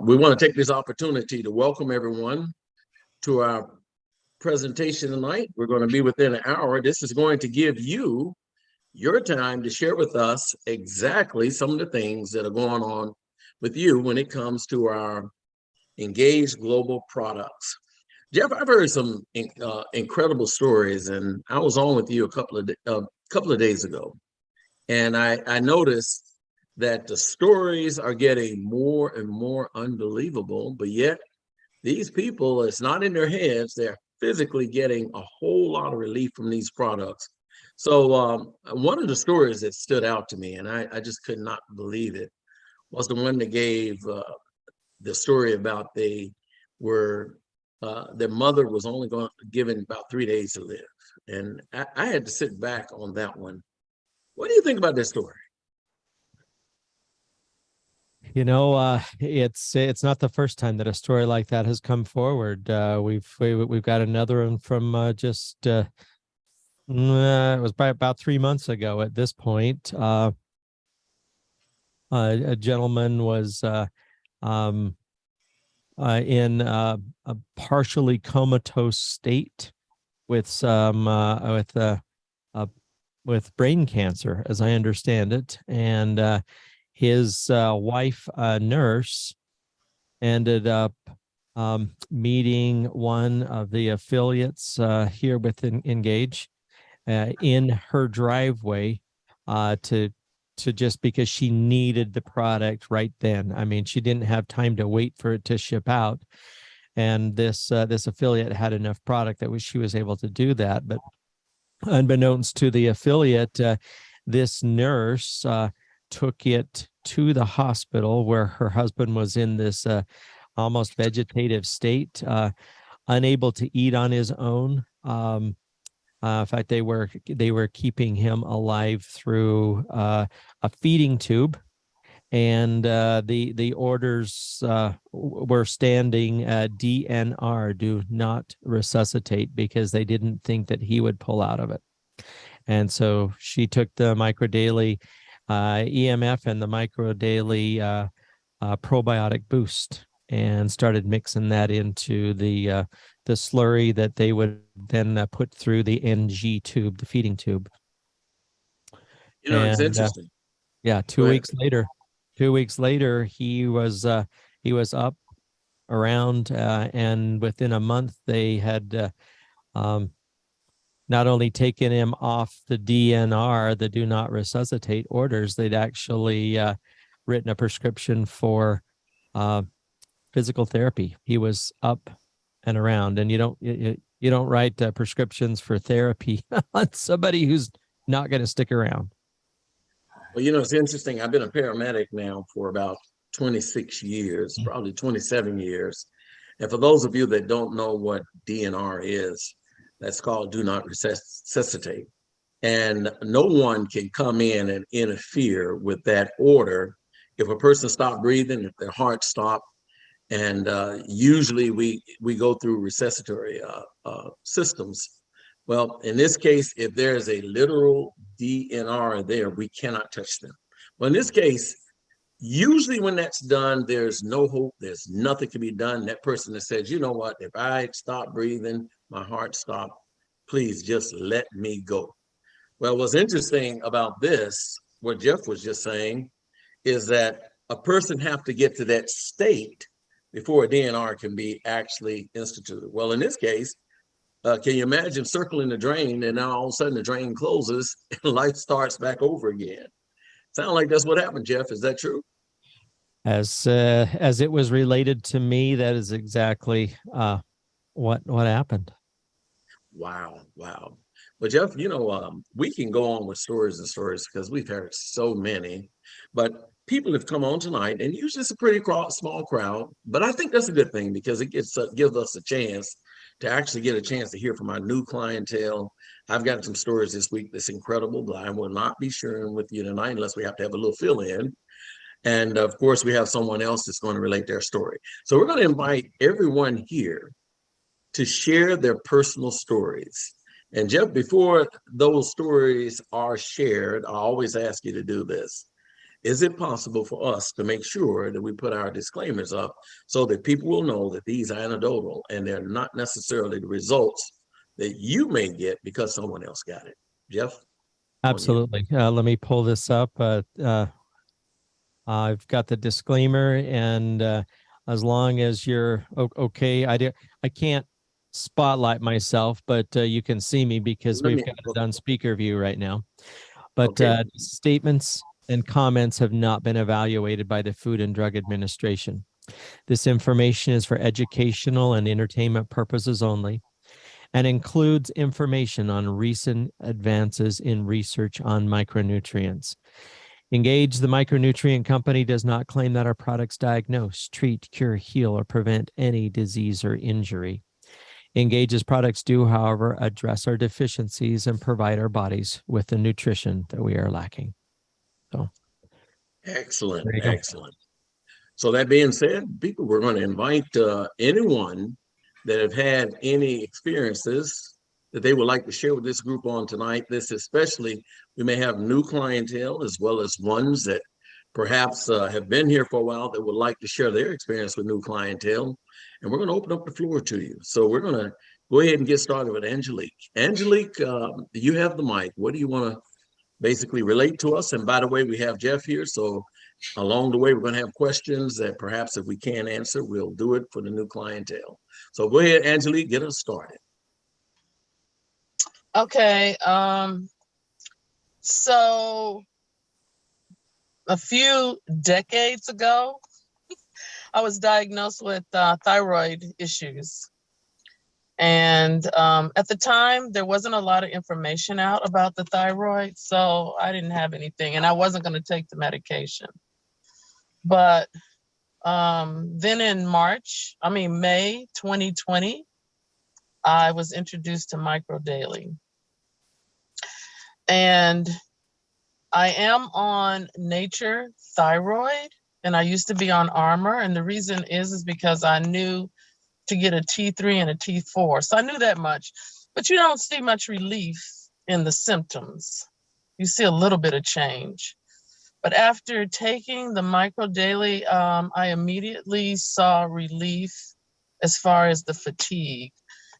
We want to take this opportunity to welcome everyone to our presentation tonight. We're going to be within an hour. This is going to give you your time to share with us exactly some of the things that are going on with you when it comes to our Engage Global products. Jeff, I've heard some incredible stories, and I was on with you a couple of days ago, and I noticed that the stories are getting more and more unbelievable, but yet these people, it's not in their heads, they're physically getting a whole lot of relief from these products. So one of the stories that stood out to me, and I just could not believe it, was the one that gave the story about their mother was only given about 3 days to live. And I had to sit back on that one. What do you think about this story? It's not the first time that a story like that has come forward. We've got another one from it was about 3 months ago at this point. A gentleman was in a partially comatose state with with brain cancer, as I understand it, and his wife, nurse, ended up meeting one of the affiliates here within Engage in her driveway to just because she needed the product right then. I mean, she didn't have time to wait for it to ship out, and this affiliate had enough product that she was able to do that. But unbeknownst to the affiliate, this nurse took it to the hospital where her husband was in this almost vegetative state, unable to eat on his own. In fact, they were keeping him alive through a feeding tube, and the orders were standing DNR, do not resuscitate, because they didn't think that he would pull out of it. And so she took the microdaily EMF and the microdaily probiotic boost and started mixing that into the slurry that they would then put through the NG tube, the feeding tube. It's interesting. Yeah, 2 weeks later, he was up around, and within a month they had not only taken him off the DNR, the do not resuscitate orders, they'd actually written a prescription for physical therapy. He was up and around, and you don't write prescriptions for therapy on somebody who's not going to stick around. Well, it's interesting. I've been a paramedic now for about 26 years, probably 27 years. And for those of you that don't know what DNR is, that's called do not resuscitate. And no one can come in and interfere with that order. If a person stopped breathing, if their heart stopped, and usually we go through resuscitatory systems. Well, in this case, if there's a literal DNR there, we cannot touch them. Well, in this case, usually when that's done, there's no hope. There's nothing to be done. That person that says, you know what, if I stop breathing, my heart stopped, please just let me go. Well, what's interesting about this, what Jeff was just saying, is that a person have to get to that state before a DNR can be actually instituted. Well, in this case, can you imagine circling the drain, and now all of a sudden the drain closes and life starts back over again? Sound like that's what happened, Jeff. Is that true? As it was related to me, that is exactly what happened. Wow. Well, Jeff, we can go on with stories and stories because we've heard so many, but people have come on tonight, and usually it's a pretty small crowd, but I think that's a good thing because it gives us a chance to actually get a chance to hear from our new clientele. I've got some stories this week that's incredible, but I will not be sharing with you tonight unless we have to have a little fill in. And of course, we have someone else that's going to relate their story. So we're going to invite everyone here to share their personal stories. And Jeff, before those stories are shared, I always ask you to do this. is it possible for us to make sure that we put our disclaimers up so that people will know that these are anecdotal and they're not necessarily the results that you may get because someone else got it? Jeff? Absolutely. Let me pull this up. I've got the disclaimer, and as long as you're okay, I can't spotlight myself, but you can see me because Let we've me, got it on speaker view right now. But okay. statements and comments have not been evaluated by the Food and Drug Administration. This information is for educational and entertainment purposes only, and includes information on recent advances in research on micronutrients. Engage, the micronutrient company, does not claim that our products diagnose, treat, cure, heal, or prevent any disease or injury. Engage's products do, however, address our deficiencies and provide our bodies with the nutrition that we are lacking. So, Excellent, there you go. excellent. So that being said, people, we're going to invite anyone that have had any experiences that they would like to share with this group on tonight. This especially, we may have new clientele as well as ones that perhaps have been here for a while that would like to share their experience with new clientele. And we're going to open up the floor to you. So we're going to go ahead and get started with Angelique. Angelique, you have the mic. What do you want to basically relate to us? And by the way, we have Jeff here. So along the way, we're going to have questions that perhaps if we can't answer, we'll do it for the new clientele. So go ahead, Angelique, get us started. Okay. So a few decades ago, I was diagnosed with thyroid issues. And at the time, there wasn't a lot of information out about the thyroid, so I didn't have anything, and I wasn't going to take the medication. But then in May 2020, I was introduced to Micro Daily. And I am on Nature Thyroid, and I used to be on Armor. And the reason is because I knew to get a T3 and a T4. So I knew that much, but you don't see much relief in the symptoms. You see a little bit of change. But after taking the Micro Daily, I immediately saw relief as far as the fatigue.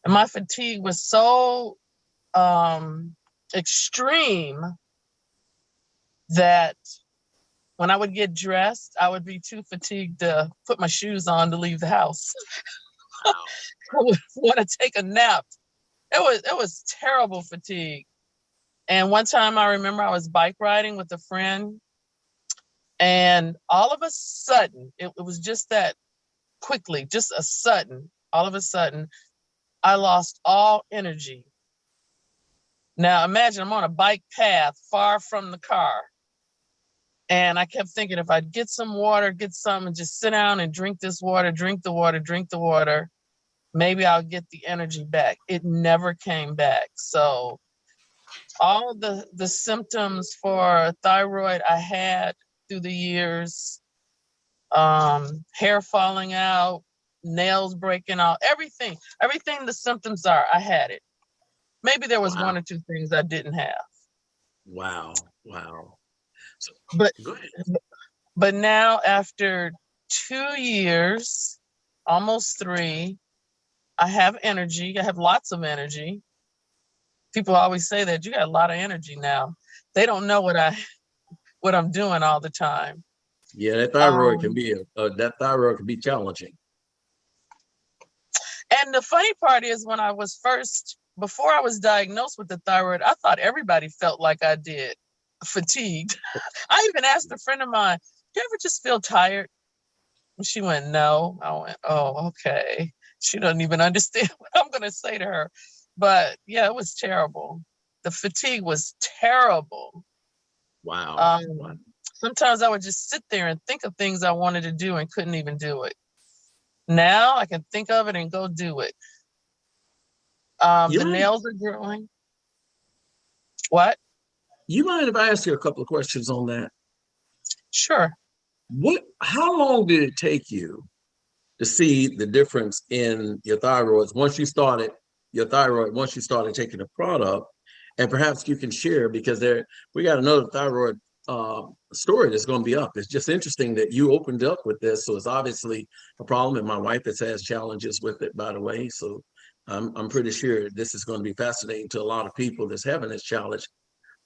And my fatigue was so extreme that when I would get dressed, I would be too fatigued to put my shoes on to leave the house. I would want to take a nap. It was terrible fatigue. And one time I remember I was bike riding with a friend, and all of a sudden, it was just that quickly, just a sudden, all of a sudden, I lost all energy. Now imagine I'm on a bike path far from the car. And I kept thinking, if I'd get some water, get some, and just sit down and drink this water, drink the water, maybe I'll get the energy back. It never came back. So all the symptoms for thyroid I had through the years, hair falling out, nails breaking out, everything the symptoms are, I had it. Maybe there was one or two things I didn't have. Wow. So, but go ahead. But now after 2 years, almost 3, I have energy. I have lots of energy. People always say that you got a lot of energy now. They don't know what I'm doing all the time. Yeah, that thyroid can be challenging. And the funny part is, before I was diagnosed with the thyroid, I thought everybody felt like I did, fatigued. I even asked a friend of mine, do you ever just feel tired? And she went, no. I went, oh, okay. She doesn't even understand what I'm going to say to her. But yeah, it was terrible. The fatigue was terrible. Wow. Sometimes I would just sit there and think of things I wanted to do and couldn't even do it. Now I can think of it and go do it. The nails are growing. What? You mind if I ask you a couple of questions on that? Sure. How long did it take you to see the difference in your thyroids once you started taking the product? And perhaps you can share, because we got another thyroid story that's going to be up. It's just interesting that you opened up with this. So it's obviously a problem, and my wife has challenges with it, by the way. So I'm pretty sure this is going to be fascinating to a lot of people that's having this challenge.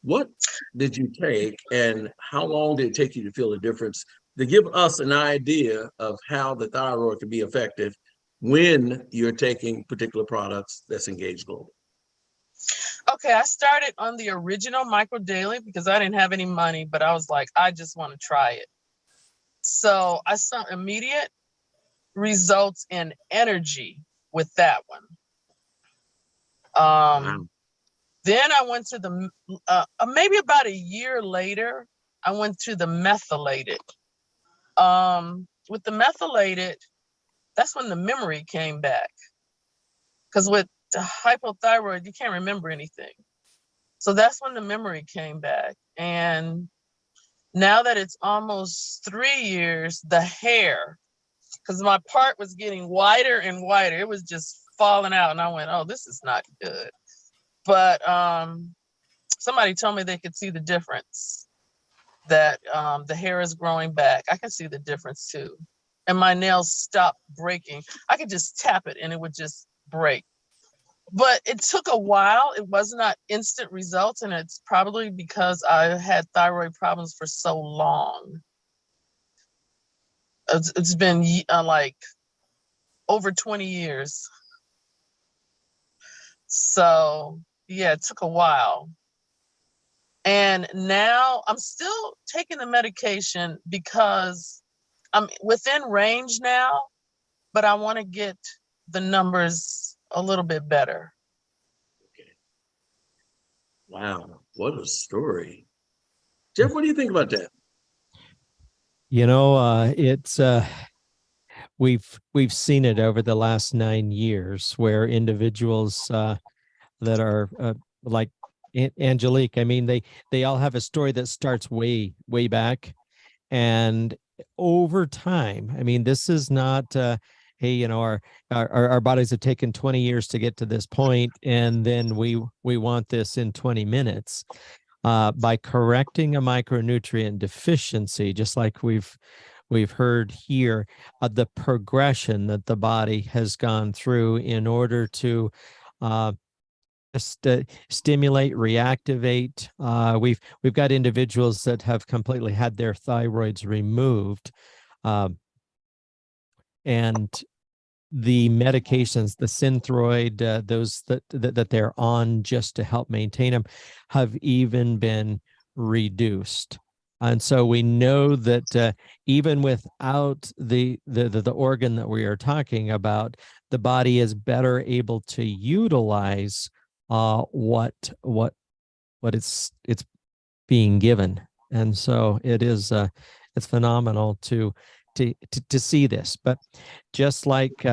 What did you take, and how long did it take you to feel the difference? To give us an idea of how the thyroid can be effective when you're taking particular products that's Engage Global. Okay, I started on the original Micro Daily because I didn't have any money, but I was like, I just want to try it. So I saw immediate results in energy with that one. Wow. Then I went to the, maybe about a year later, I went to the methylated. With the methylated, that's when the memory came back. Because with the hypothyroid, you can't remember anything. So that's when the memory came back. And now that it's almost 3 years, the hair, because my part was getting whiter and whiter, it was just falling out. And I went, oh, this is not good. But somebody told me they could see the difference, that the hair is growing back. I can see the difference too. And my nails stopped breaking. I could just tap it and it would just break. But it took a while. It was not instant results. And it's probably because I had thyroid problems for so long. It's been like over 20 years. So yeah, it took a while. And now I'm still taking the medication because I'm within range now, but I want to get the numbers a little bit better. Okay. Wow, what a story. Jeff, what do you think about that? You know, it's we've seen it over the last 9 years where individuals that are like Angelique, I mean, they all have a story that starts way back, and over time, I mean, this is not hey, you know, our bodies have taken 20 years to get to this point, and then we want this in 20 minutes. By correcting a micronutrient deficiency, just like we've heard here, the progression that the body has gone through in order to stimulate, reactivate. We've got individuals that have completely had their thyroids removed, and the medications, the Synthroid, those that they're on just to help maintain them, have even been reduced. And so we know that even without the organ that we are talking about, the body is better able to utilize what it's being given. And so it is it's phenomenal to see this. But just like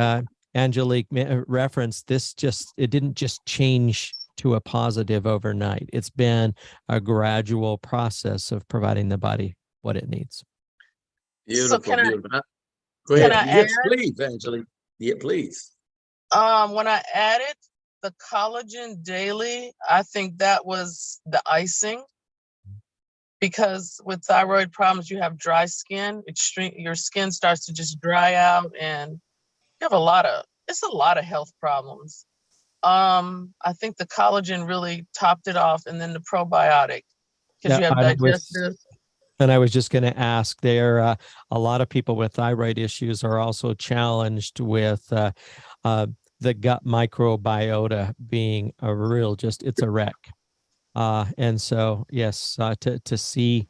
Angelique referenced, it didn't just change to a positive overnight. It's been a gradual process of providing the body what it needs. Beautiful, So beautiful. Go ahead. I Yes, add? please, Angelique. Yeah, please. When I added the collagen daily, I think that was the icing, because with thyroid problems, you have dry skin, your skin starts to just dry out, and you have a lot of health problems. I think the collagen really topped it off, and then the probiotic, because you have digestive. And I was just going to ask there, a lot of people with thyroid issues are also challenged with the gut microbiota being it's a wreck. And so, yes, to see,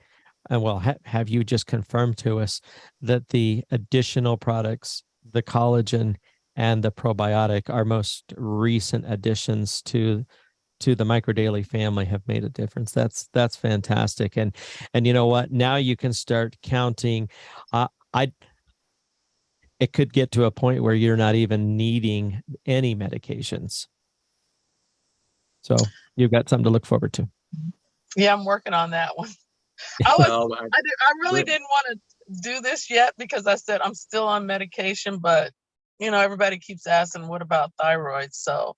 and well, have you just confirmed to us that the additional products, the collagen and the probiotic, our most recent additions to the Micro Daily family, have made a difference. That's fantastic. And you know what? Now you can start counting. It could get to a point where you're not even needing any medications. So you've got something to look forward to. Yeah, I'm working on that one. I really didn't want to do this yet because I said I'm still on medication, but you know, everybody keeps asking, what about thyroid? So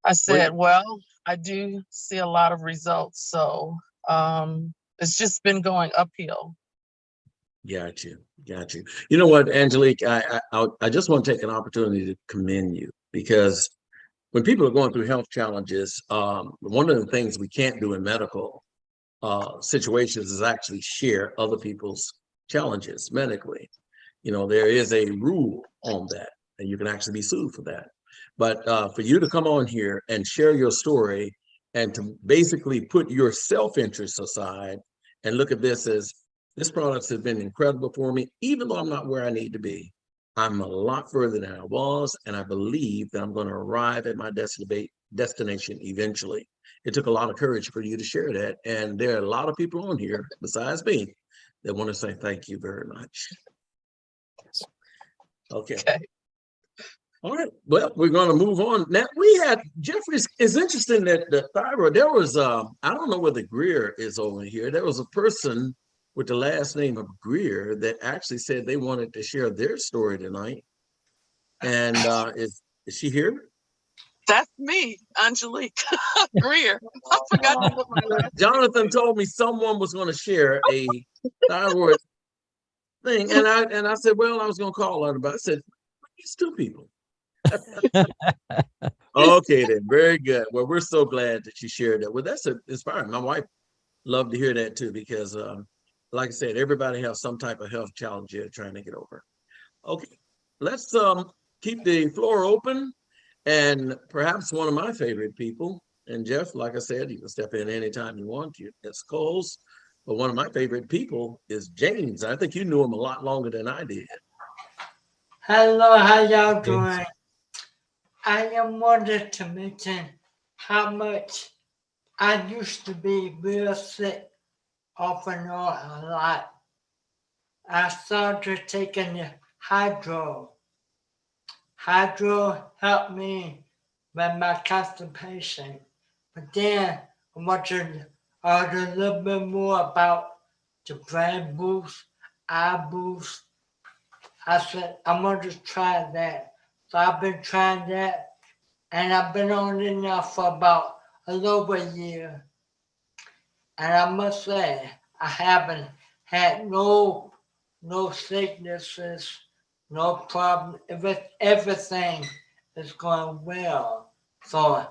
I said, well, I do see a lot of results. So It's just been going uphill. Got you. Got you. You know what, Angelique, I just want to take an opportunity to commend you, because when people are going through health challenges, one of the things we can't do in medical situations is actually share other people's challenges medically. You know, there is a rule on that, and you can actually be sued for that. But for you to come on here and share your story and to basically put your self-interest aside and look at this as, this product has been incredible for me, even though I'm not where I need to be. I'm a lot further than I was, and I believe that I'm going to arrive at my destination eventually. It took a lot of courage for you to share that, and there are a lot of people on here besides me that want to say thank you very much. Okay. All right. Well, we're going to move on. Now, we had Jeffrey's. It's interesting that the thyroid, there was, I don't know whether Greer is over here. There was a person with the last name of Greer that actually said they wanted to share their story tonight. And is she here? That's me, Angelique Greer. I forgot to put my last Jonathan told me someone was going to share a thyroid thing. And I said, well, I was going to call out about it. I said, it's two people. Okay, then. Very good. Well, we're so glad that you shared that. Well, that's inspiring. My wife loved to hear that too, because like I said, everybody has some type of health challenge they're trying to get over. Okay, let's keep the floor open. And perhaps one of my favorite people, and Jeff, like I said, you can step in anytime you want to. It's Coles. But one of my favorite people is James. I think you knew him a lot longer than I did. Hello, how y'all doing? I am wanted to mention how much I used to be real sick off and on a lot. I started taking the hydro. Hydro helped me with my constipation. But then I wanted a little bit more about the brain boost, eye boost. I said, I'm going to try that. So I've been trying that, and I've been on it now for about a little over a year. And I must say, I haven't had no sicknesses, no problem. Everything is going well. So,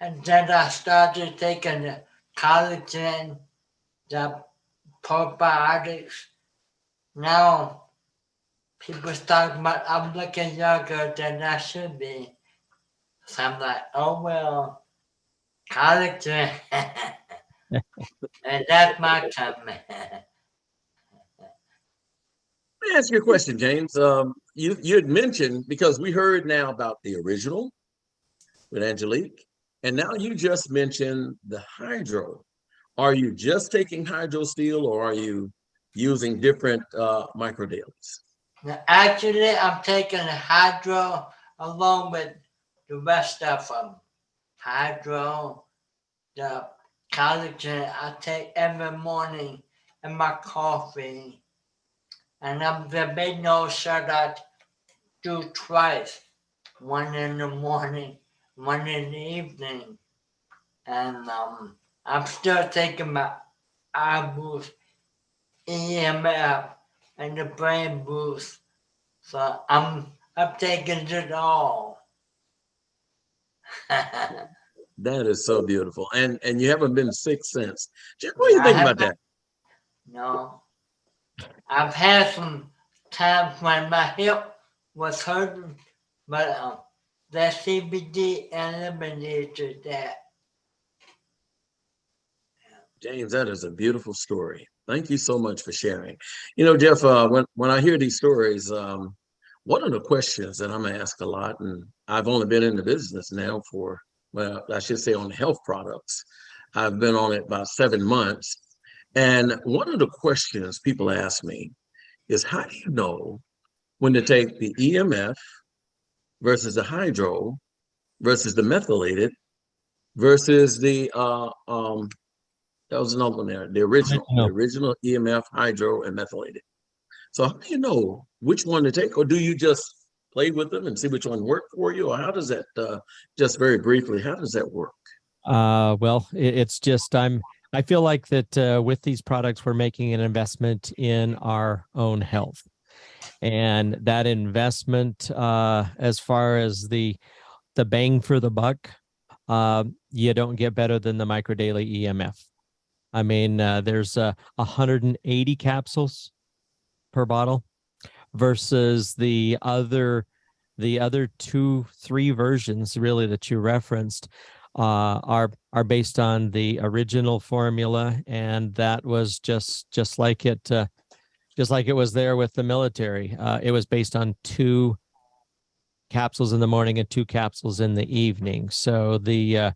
and then I started taking the collagen, the probiotics. Now, people talking about I'm looking younger than I should be. So I'm like, oh well, collagen. And that's my comment. Let me ask you a question, James. You had mentioned, because we heard now about the original with Angelique, and now you just mentioned the hydro. Are you just taking hydro steel, or are you using different microdailies? Now, actually, I'm taking the hydro along with the rest of them. Hydro, the collagen I take every morning in my coffee. And I'm the big no shut I do twice. One in the morning, one in the evening. And I'm still taking my eye boost, EMF, and the brain boost. So I'm taking it all. That is so beautiful. And you haven't been sick since. Jeff, what do you think about that? No. I've had some times when my hip was hurting, but the CBD eliminated that. James, that is a beautiful story. Thank you so much for sharing. You know, Jeff, when I hear these stories, one of the questions that I'm asked a lot, and I've only been in the business now for, well, I should say on health products, I've been on it about 7 months. And one of the questions people ask me is, how do you know when to take the EMF versus the hydro versus the methylated versus the that was another one there, the original EMF, hydro, and methylated. So how do you know which one to take, or do you just play with them and see which one worked for you, or how does that? Just very briefly, how does that work? Well, it's just I'm I feel like that with these products, we're making an investment in our own health. And that investment, as far as the bang for the buck, you don't get better than the Micro Daily EMF. I mean, there's 180 capsules per bottle versus the other 2-3 versions really that you referenced are based on the original formula, and that was just like it was there with the military. It was based on 2 capsules in the morning and 2 capsules in the evening. So the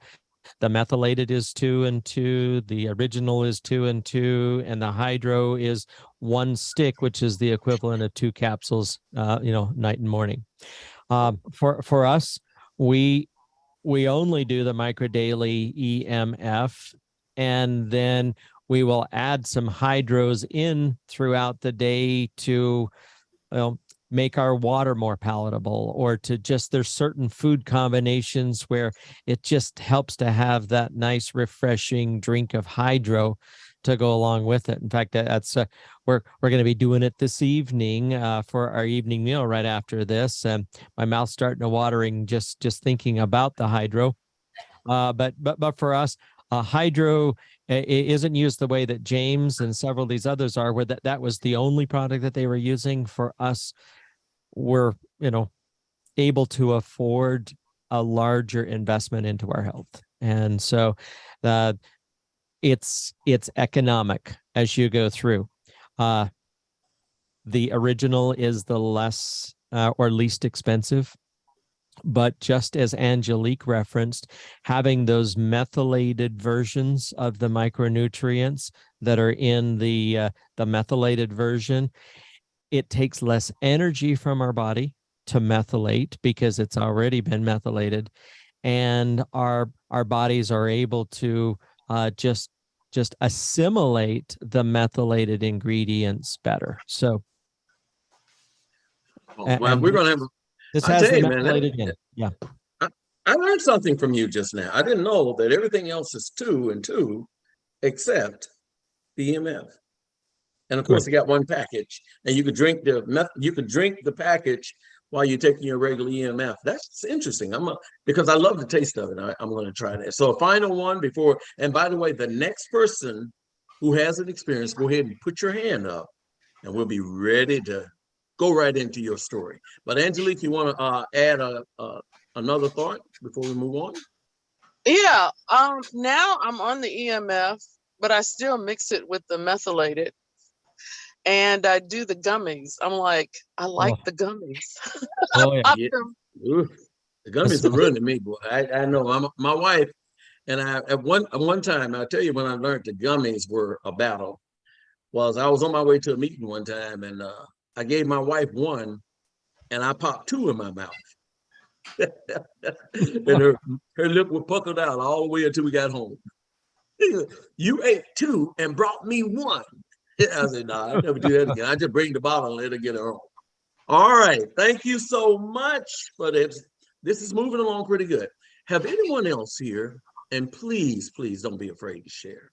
methylated is 2 and 2, the original is 2 and 2, and the hydro is 1 stick, which is the equivalent of 2 capsules, night and morning. For us, we only do the Micro Daily EMF, and then we will add some hydros in throughout the day to make our water more palatable, or to just, there's certain food combinations where it just helps to have that nice refreshing drink of hydro to go along with it. In fact, that's we're going to be doing it this evening for our evening meal right after this, and my mouth's starting to watering just thinking about the hydro. But for us, hydro isn't used the way that James and several of these others are, where that was the only product that they were using. For us, we're able to afford a larger investment into our health, and so it's economic as you go through. The original is the less or least expensive, but just as Angelique referenced, having those methylated versions of the micronutrients that are in the methylated version, it takes less energy from our body to methylate because it's already been methylated, and our bodies are able to just assimilate the methylated ingredients better. So, well, we're going to have. This I has tell the you, man, methylated in. Yeah. I learned something from you just now. I didn't know that everything else is 2 and 2, except the EMF. And of course, you got 1 package, and you could drink the package while you're taking your regular EMF. That's interesting. Because I love the taste of it. I'm going to try that. So a final one before. And by the way, the next person who has an experience, go ahead and put your hand up, and we'll be ready to go right into your story. But Angelique, you want to add another thought before we move on? Yeah. Now I'm on the EMF, but I still mix it with the methylated. And I do the gummies. I'm like, I like the gummies. Oh yeah. Ooh, the gummies are ruining me, boy. I know. My wife and I at one time. I'll tell you when I learned the gummies were a battle. Was I was on my way to a meeting one time, and I gave my wife 1, and I popped 2 in my mouth. And her lip was puckered out all the way until we got home. You ate 2 and brought me 1. I said, no, I'll never do that again. I just bring the bottle and let her get her home. All right. Thank you so much for this. This is moving along pretty good. Have anyone else here, and please don't be afraid to share.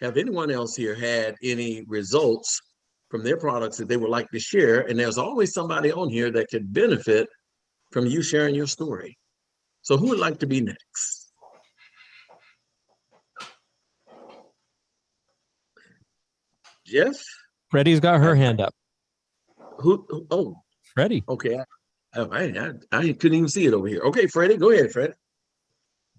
Have anyone else here had any results from their products that they would like to share? And there's always somebody on here that could benefit from you sharing your story. So who would like to be next? Jeff? Freddie's got her hand up. Who? Oh, Freddie. Okay. I couldn't even see it over here. Okay, Freddie, go ahead, Freddie.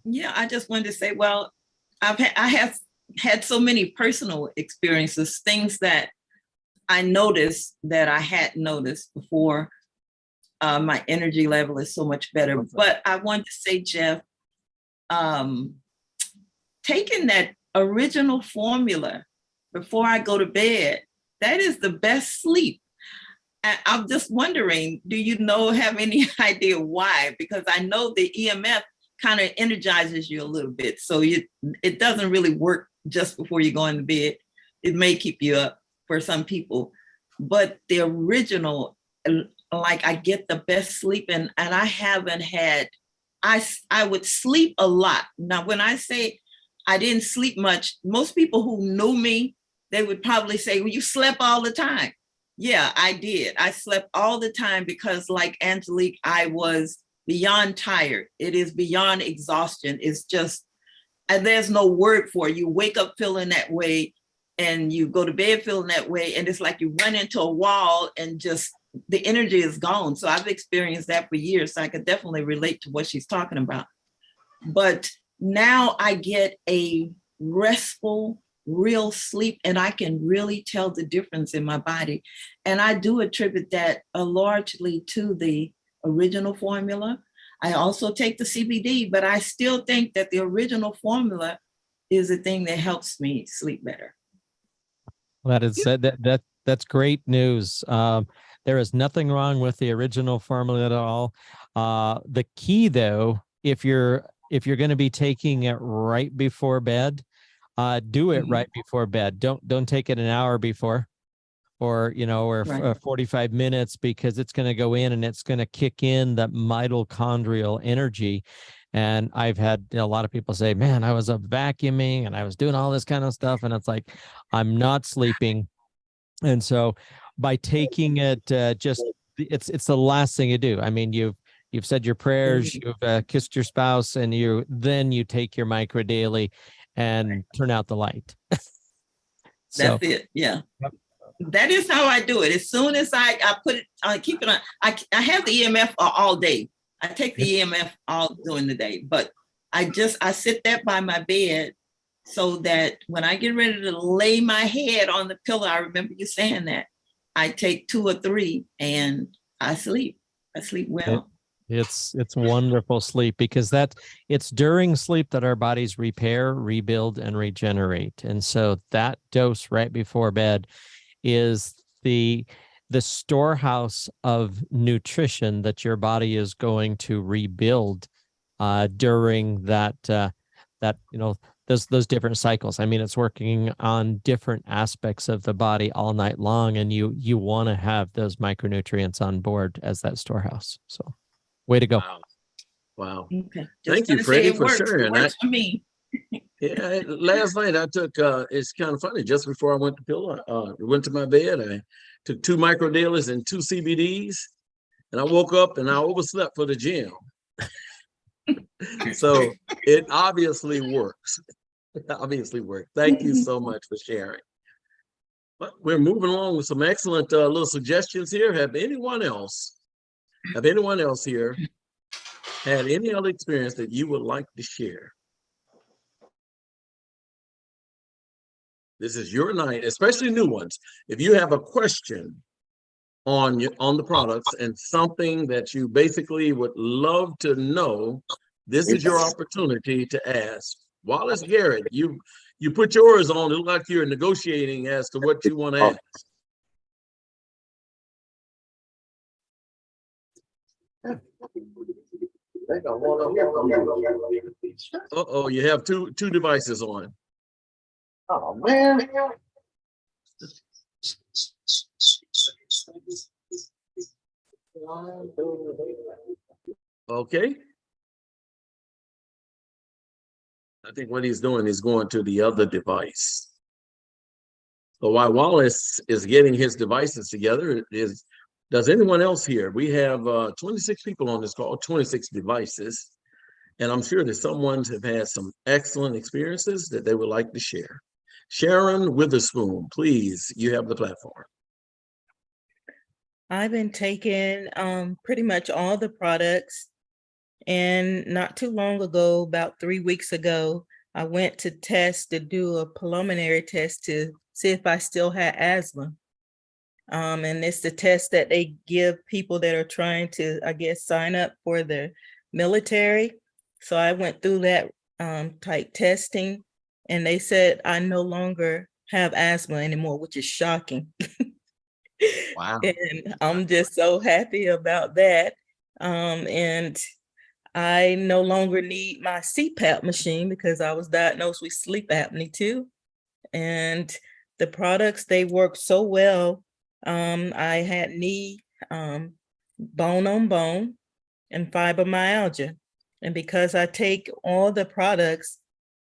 Yeah, I just wanted to say, well, I have had so many personal experiences, things that I noticed that I hadn't noticed before. My energy level is so much better. But I want to say, Jeff, taking that original formula before I go to bed, that is the best sleep. And I'm just wondering, do you have any idea why? Because I know the EMF kind of energizes you a little bit. So it doesn't really work just before you go into bed. It may keep you up for some people, but the original, like I get the best sleep, and I haven't had, I would sleep a lot. Now, when I say I didn't sleep much. Most people who knew me, they would probably say, well, you slept all the time. Yeah, I did. I slept all the time because, like Angelique, I was beyond tired. It is beyond exhaustion. It's just, and there's no word for it. You wake up feeling that way and you go to bed feeling that way. And it's like you run into a wall and just the energy is gone. So I've experienced that for years. So I could definitely relate to what she's talking about. But now I get a restful, real sleep, and I can really tell the difference in my body. And I do attribute that largely to the original formula. I also take the CBD, but I still think that the original formula is the thing that helps me sleep better. That is that's great news. There is nothing wrong with the original formula at all. The key, though, if you're going to be taking it right before bed, do it right before bed. Don't take it an hour before, or Right. 45 minutes, because it's going to go in and it's going to kick in that mitochondrial energy. And I've had a lot of people say, man, I was up vacuuming and I was doing all this kind of stuff, and it's like, I'm not sleeping. And so by taking it, it's the last thing you do. I mean, you've said your prayers, you've kissed your spouse, and then you take your micro daily and turn out the light. That's it. Yeah. Yep. That is how I do it. As soon as I put it, I keep it on. I have the EMF all day. I take the EMF all during the day, but I sit there by my bed so that when I get ready to lay my head on the pillow, I remember you saying that, I take 2 or 3 and I sleep. I sleep well. It's wonderful sleep, because it's during sleep that our bodies repair, rebuild, and regenerate. And so that dose right before bed is the storehouse of nutrition that your body is going to rebuild during that those different cycles. I mean, it's working on different aspects of the body all night long, and you want to have those micronutrients on board as that storehouse. So, way to go. Wow. Okay. Thank you, Freddie, for sharing It that. works for me. Yeah, last night I took, it's kind of funny, just before I went to my bed, I took 2 micro dailies and 2 CBDs, and I woke up and I overslept for the gym. So it obviously works. It obviously works. Thank you so much for sharing. But we're moving along with some excellent little suggestions here. Have anyone else here had any other experience that you would like to share? This is your night, especially new ones. If you have a question on the products and something that you basically would love to know, this is your opportunity to ask. Wallace Garrett, you put yours on. It looks like you're negotiating as to what you want to ask. Uh-oh, you have two devices on. Oh man. Okay. I think what he's doing is going to the other device. So while Wallace is getting his devices together, does anyone else here? We have 26 people on this call, 26 devices. And I'm sure that someone have had some excellent experiences that they would like to share. Sharon Witherspoon, please, you have the platform. I've been taking pretty much all the products, and not too long ago, about 3 weeks ago, I went to do a preliminary test to see if I still had asthma. And it's the test that they give people that are trying to, I guess, sign up for the military. So I went through that type testing, and they said I no longer have asthma anymore, which is shocking. Wow. And I'm just so happy about that. And I no longer need my CPAP machine because I was diagnosed with sleep apnea too. And the products, they work so well. I had knee, bone on bone, and fibromyalgia. And because I take all the products,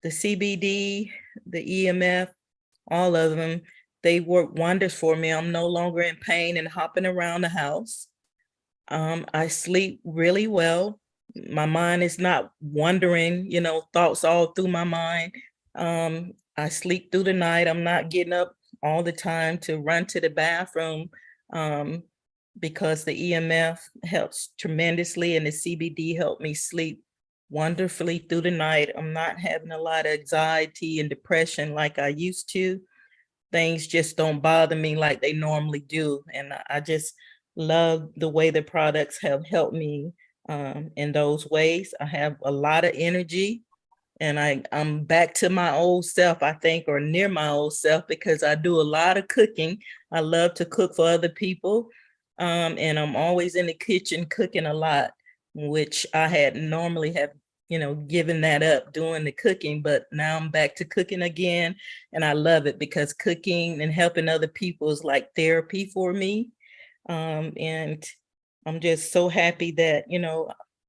the CBD, the EMF, all of them, they work wonders for me. I'm no longer in pain and hopping around the house. I sleep really well. My mind is not wandering, thoughts all through my mind. I sleep through the night. I'm not getting up all the time to run to the bathroom because the EMF helps tremendously and the CBD helped me sleep wonderfully through the night. I'm not having a lot of anxiety and depression like I used to. Things just don't bother me like they normally do. And I just love the way the products have helped me in those ways. I have a lot of energy and I'm back to my old self, I think, or near my old self, because I do a lot of cooking. I love to cook for other people. And I'm always in the kitchen cooking a lot, which I had normally have, given that up doing the cooking, but now I'm back to cooking again. And I love it because cooking and helping other people is like therapy for me. And I'm just so happy that,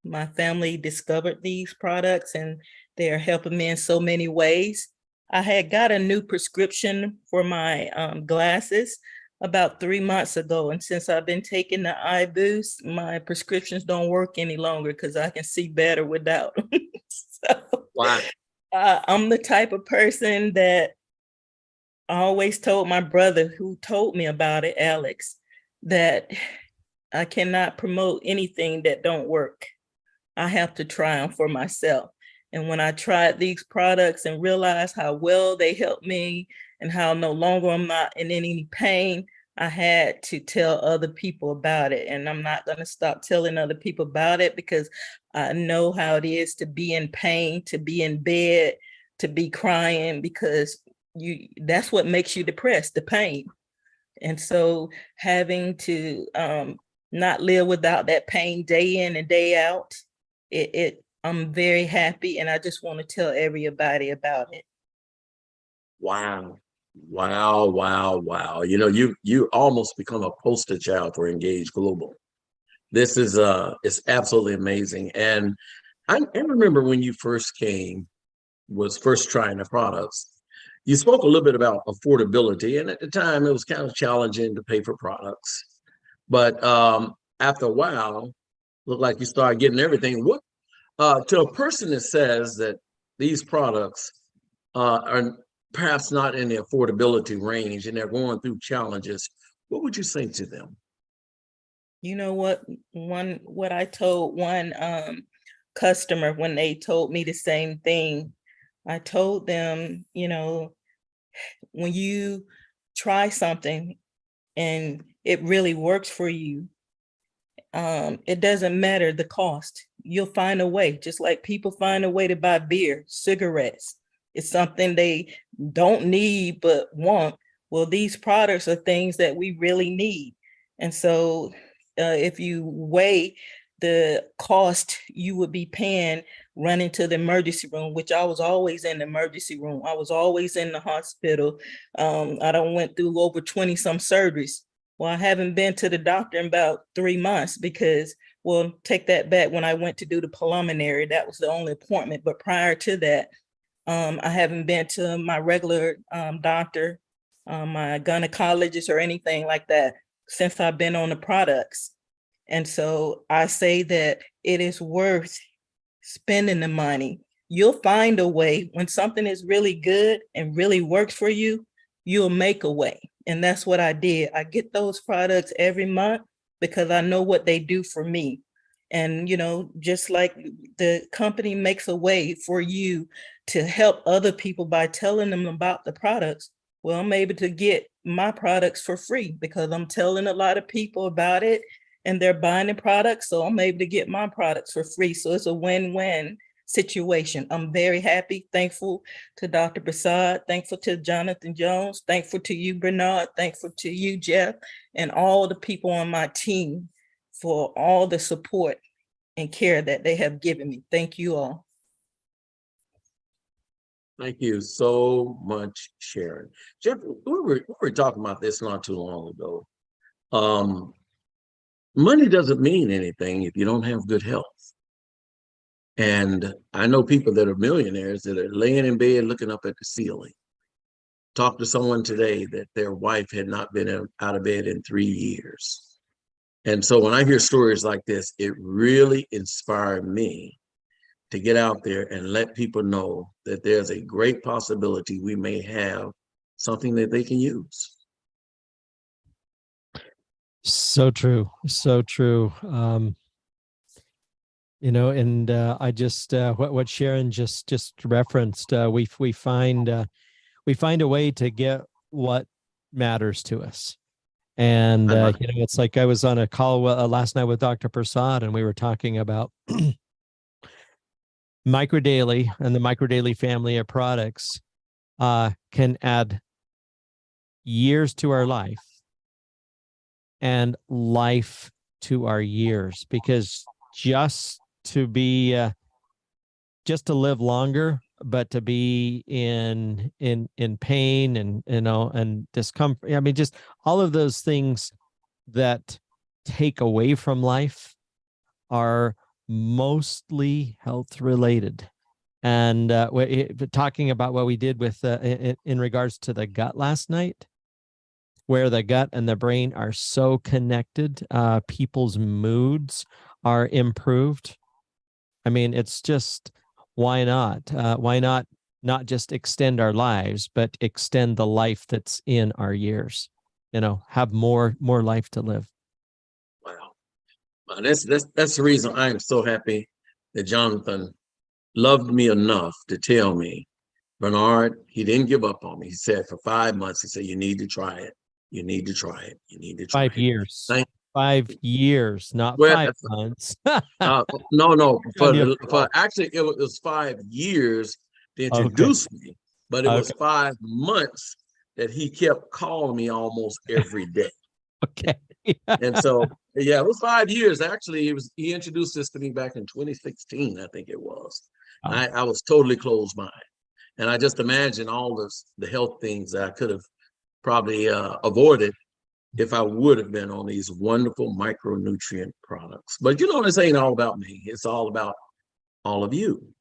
my family discovered these products and they're helping me in so many ways. I had got a new prescription for my glasses about 3 months ago. And since I've been taking the eye boost, my prescriptions don't work any longer because I can see better without. So Wow. I'm the type of person that I always told my brother who told me about it, Alex, that I cannot promote anything that don't work. I have to try them for myself. And when I tried these products and realized how well they helped me and how no longer I'm not in any pain, I had to tell other people about it. And I'm not going to stop telling other people about it because I know how it is to be in pain, to be in bed, to be crying, because that's what makes you depressed, the pain. And so having to not live without that pain day in and day out, I'm very happy, and I just want to tell everybody about it. Wow. Wow, wow, wow. You almost become a poster child for Engage Global. This is it's absolutely amazing. And I remember when you first was first trying the products, you spoke a little bit about affordability. And at the time it was kind of challenging to pay for products. But after a while, looked like you started getting everything. What to a person that says that these products are perhaps not in the affordability range and they're going through challenges, what would you say to them? You know what I told one customer when they told me the same thing, I told them, when you try something and it really works for you, it doesn't matter the cost. You'll find a way, just like people find a way to buy beer, cigarettes. It's something they don't need but want. Well, these products are things that we really need. And so if you weigh the cost you would be paying running to the emergency room, which I was always in the emergency room. I was always in the hospital. I done went through over 20 some surgeries. Well, I haven't been to the doctor in about 3 months because, well, take that back. When I went to do the preliminary, that was the only appointment. But prior to that, I haven't been to my regular doctor, my gynecologist or anything like that since I've been on the products. And so I say that it is worth spending the money. You'll find a way. When something is really good and really works for you, you'll make a way. And that's what I did. I get those products every month because I know what they do for me. And, just like the company makes a way for you to help other people by telling them about the products, well, I'm able to get my products for free because I'm telling a lot of people about it and they're buying the products. So I'm able to get my products for free. So it's a win-win situation. I'm very happy, thankful to Dr. Prasad, thankful to Jonathan Jones, thankful to you, Bernard, thankful to you, Jeff, and all the people on my team for all the support and care that they have given me. Thank you all. Thank you so much, Sharon. Jeff, we were talking about this not too long ago. Money doesn't mean anything if you don't have good health. And I know people that are millionaires that are laying in bed looking up at the ceiling. Talked to someone today that their wife had not been out of bed in 3 years. And so when I hear stories like this, it really inspired me to get out there and let people know that there's a great possibility we may have something that they can use. So true. So true. And I just what Sharon just referenced. We find a way to get what matters to us. And it's like I was on a call last night with Dr. Prasad, and we were talking about Microdaily and the Microdaily family of products can add years to our life and life to our years, because just to live longer, but to be in pain and and discomfort. I mean, just all of those things that take away from life are mostly health related. And talking about what we did with in regards to the gut last night, where the gut and the brain are so connected, people's moods are improved. I mean, it's just, why not? Why not just extend our lives, but extend the life that's in our years? Have more life to live. Wow. That's the reason I am so happy that Jonathan loved me enough to tell me, Bernard, he didn't give up on me. He said for 5 months, he said, you need to try it. You need to try it. You need to try 5 it. years. Thank 5 years, not Well, 5 months. no. On For actually, it was 5 years to Okay. introduce me, but it was Okay. 5 months that he kept calling me almost every day. Okay. And so, yeah, it was 5 years. Actually, he introduced this to me back in 2016, I think it was. Wow. I was totally closed minded, and I just imagine all the health things that I could have probably avoided if I would have been on these wonderful micronutrient products. But this ain't all about me. It's all about all of you.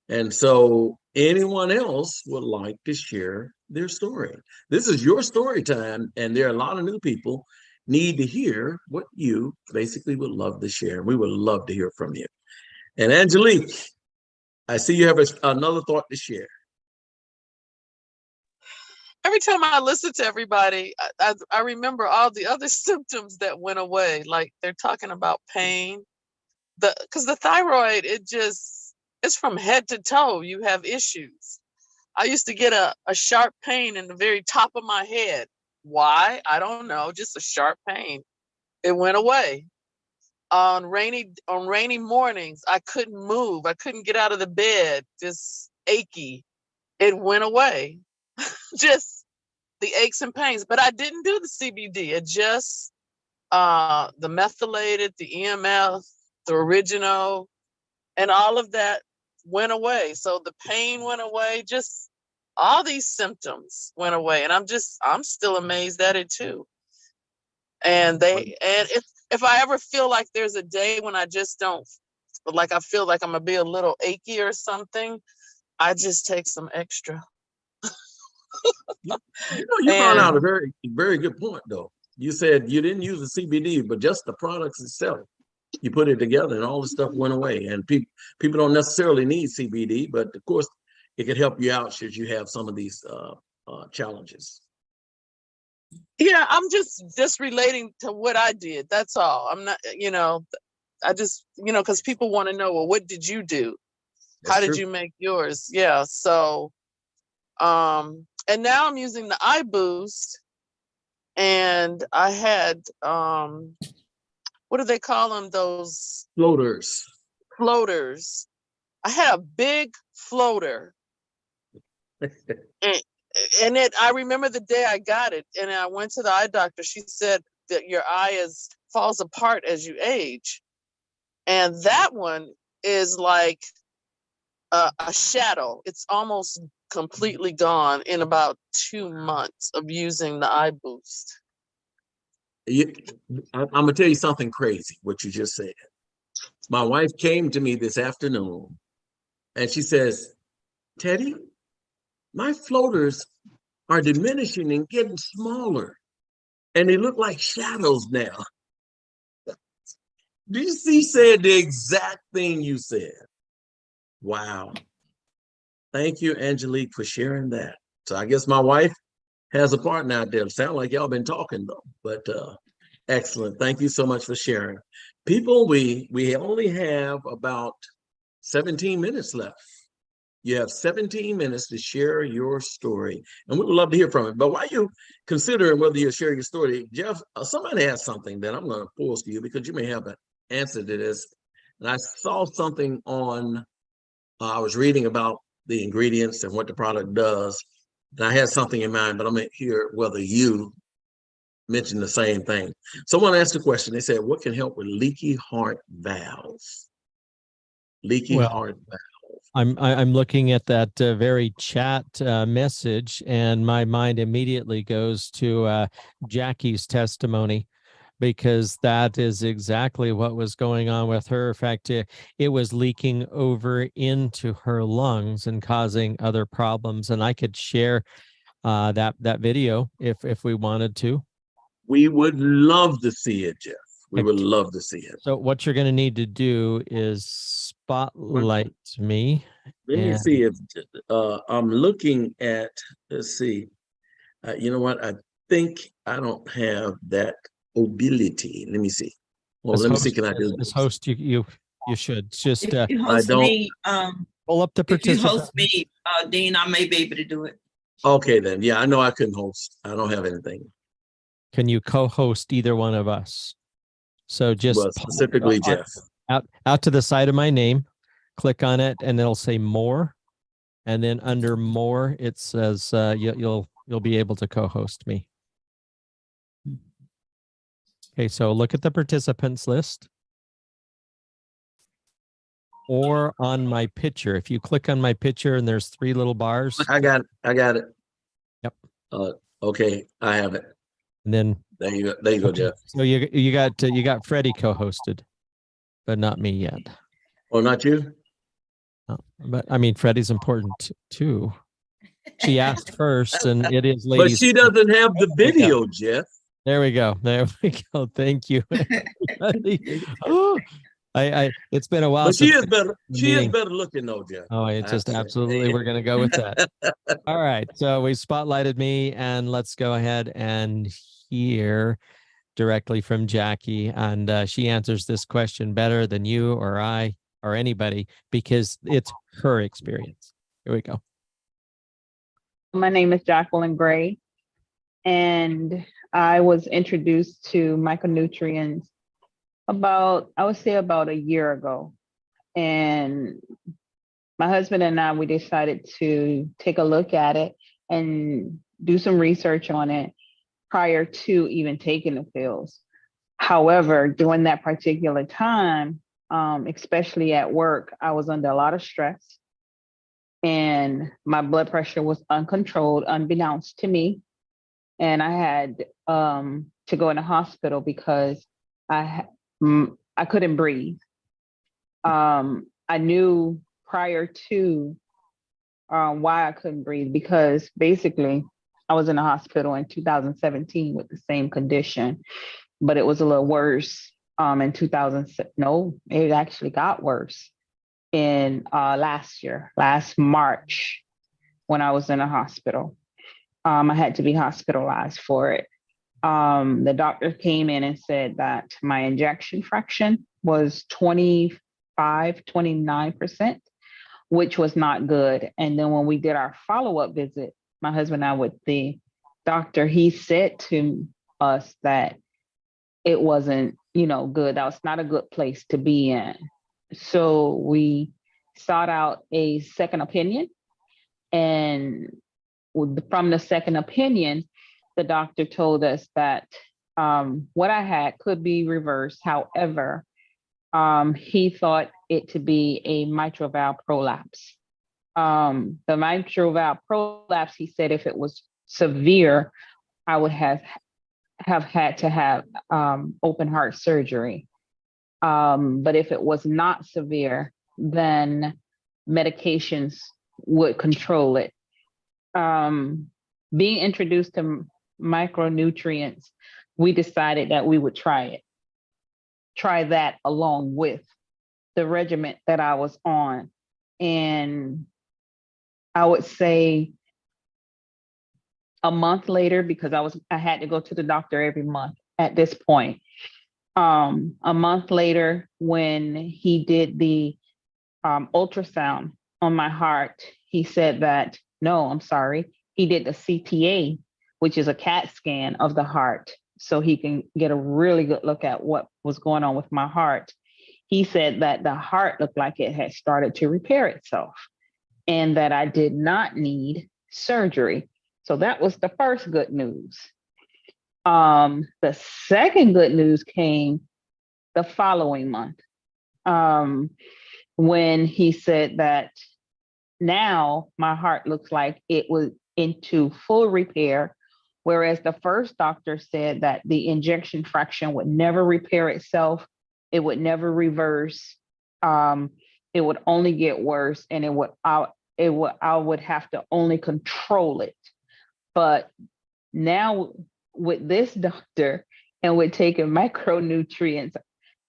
And so anyone else would like to share their story. This is your story time, and there are a lot of new people need to hear what you basically would love to share. We would love to hear from you. And Angelique, I see you have another thought to share. Every time I listen to everybody, I remember all the other symptoms that went away. Like they're talking about pain, because the thyroid, it's from head to toe. You have issues. I used to get a sharp pain in the very top of my head. Why? I don't know. Just a sharp pain. It went away. On rainy mornings, I couldn't move. I couldn't get out of the bed. Just achy. It went away. Just the aches and pains. But I didn't do the CBD. It just the methylated, the EMF, the original, and all of that went away. So the pain went away. Just all these symptoms went away, and I'm still amazed at it too. And if I ever feel like there's a day when I just don't, like I feel like I'm gonna be a little achy or something, I just take some extra. You brought out a very, very good point, though. You said you didn't use the CBD, but just the products itself. You put it together, and all the stuff went away. And people don't necessarily need CBD, but of course, it could help you out should you have some of these challenges. Yeah, I'm just relating to what I did. That's all. I'm not, I just, because people want to know, well, what did you do? How did you make yours? Yeah. So, and now I'm using the iBoost, and I had, what do they call them? Those Floaters. I had a big floater. And I remember the day I got it, and I went to the eye doctor. She said that your eye falls apart as you age. And that one is like a shadow. It's almost completely gone in about 2 months of using the iBoost. I'm gonna tell you something crazy, what you just said. My wife came to me this afternoon and she says, Teddy, my floaters are diminishing and getting smaller, and they look like shadows now. DC said the exact thing you said. Wow. Thank you, Angelique, for sharing that. So I guess my wife has a partner out there. Sound like y'all been talking though, but excellent. Thank you so much for sharing. People, we only have about 17 minutes left. You have 17 minutes to share your story, and we would love to hear from it. But while you considering whether you're sharing your story, Jeff, somebody has something that I'm going to pose to you because you may have an answer to this. And I saw something on, I was reading about the ingredients and what the product does. And I had something in mind, but I'm going to hear whether you mentioned the same thing. Someone asked a question. They said, what can help with leaky heart valves? Leaky Well, heart valves. I'm looking at that very chat message, and my mind immediately goes to Jackie's testimony, because that is exactly what was going on with her. In fact, it was leaking over into her lungs and causing other problems. And I could share that video if we wanted to. We would love to see it, Jeff. We would Okay. love to see it. So what you're going to need to do is spotlight me. Let me and- see if I'm looking at, let's see. You know what? I think I don't have that ability. Let me see. Well, as let me host, see. Can I do as this? host, you should just If you I host don't- me, pull up the if you participant. host me, Dean, I may be able to do it. Okay, then. Yeah, I know I couldn't host. I don't have anything. Can you co-host either one of us? So just Well, specifically Jeff. out to the side of my name, click on it, and it'll say more. And then under more, it says you'll be able to co-host me. Okay, so look at the participants list. Or on my picture. If you click on my picture and there's 3 little bars, I got it. Yep. Okay, I have it. and then There you go. There you go, okay, Jeff. so you got Freddie co-hosted, but not me yet. Oh, not you? But I mean, Freddie's important too. She asked first, and it is But ladies. she doesn't have the There we go. video, Jeff. There we go. There we go. Thank you. Oh, it's been a while. But she since is better. She is meeting. better looking though, Jeff. Oh, I it have just to say. absolutely. We're going to go with that. All right. So we spotlighted me, and let's go ahead and hear directly from Jackie. And she answers this question better than you or I or anybody, because it's her experience. Here we go. My name is Jacqueline Gray, and I was introduced to micronutrients about a year ago. And my husband and I, we decided to take a look at it and do some research on it prior to even taking the pills. However, during that particular time, especially at work, I was under a lot of stress, and my blood pressure was uncontrolled, unbeknownst to me. And I had to go in the hospital because I couldn't breathe. I knew prior to why I couldn't breathe, because basically I was in the hospital in 2017 with the same condition, but it was a little worse in 2006. No, it actually got worse in last March, when I was in a hospital. I had to be hospitalized for it. The doctor came in and said that my injection fraction was 29%, which was not good. And then when we did our follow-up visit, my husband and I with the doctor, he said to us that it wasn't, good. That was not a good place to be in. So we sought out a second opinion, and from the second opinion, the doctor told us that what I had could be reversed. However, he thought it to be a mitral valve prolapse. The mitral valve prolapse, he said, if it was severe, I would have had to have open heart surgery. But if it was not severe, then medications would control it. Being introduced to micronutrients, we decided that we would try that along with the regimen that I was on. And I would say a month later, because I had to go to the doctor every month at this point. A month later, when he did the ultrasound on my heart, he said that, no, I'm sorry. He did the CTA, which is a CAT scan of the heart, so he can get a really good look at what was going on with my heart. He said that the heart looked like it had started to repair itself and that I did not need surgery. So that was the first good news. The second good news came the following month, when he said that now my heart looks like it was into full repair, whereas the first doctor said that the injection fraction would never repair itself, it would never reverse, it would only get worse, and I would have to only control it. But now with this doctor and with taking micronutrients,